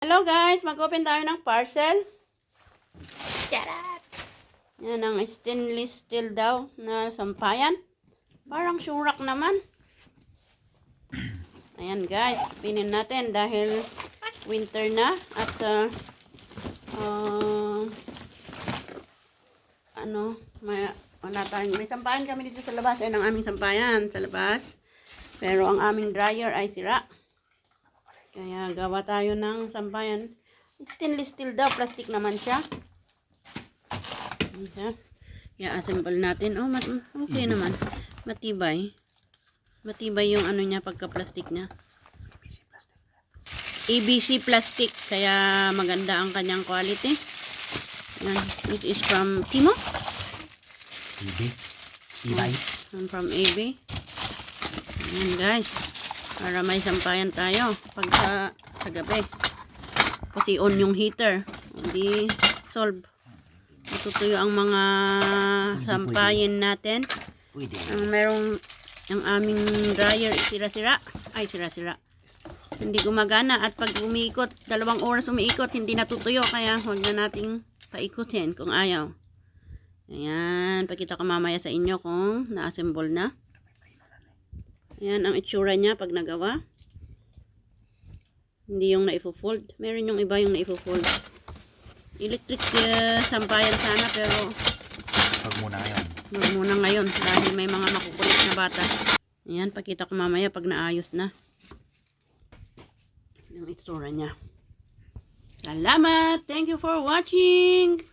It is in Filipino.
Hello guys, mag-open tayo ng parcel. Charot! Yan ang stainless steel daw na sampayan. Parang surak naman. Ayan guys, pinin natin dahil winter na at may sampayan kami dito sa labas. Ayan ang aming sampayan sa labas. Pero ang aming dryer ay sira. Kaya gawa tayo ng sampayan. Stainless steel daw, plastic naman siya. Kaya assemble natin. Oh, okay naman. Matibay. Matibay yung ano niya pagka-plastic niya. ABC plastic. Kaya maganda ang kanyang quality. Yan. It is from Timo. AB? Ibay? From AB. Ayan guys. Para may sampayan tayo pag sa gabi. Kasi on yung heater. Hindi solve. Matutuyo ang mga sampayin natin. Pwede. Ang aming dryer sira-sira. Ay, sira-sira. Hindi gumagana at pag umiikot, 2 oras umiikot, hindi natutuyo. Kaya huwag na nating paikutin kung ayaw. Ayan, pakita ko mamaya sa inyo kung na-assemble na. Ayan ang itsura niya pag nagawa. Hindi yung na-fold. Meron yung iba yung na-fold. Electric sampayan sana pero Huwag muna ngayon. huwag muna ngayon dahil may mga makukulit na bata. Ayan, pakita ko mamaya pag naayos na. Yung itsura niya. Salamat! Thank you for watching!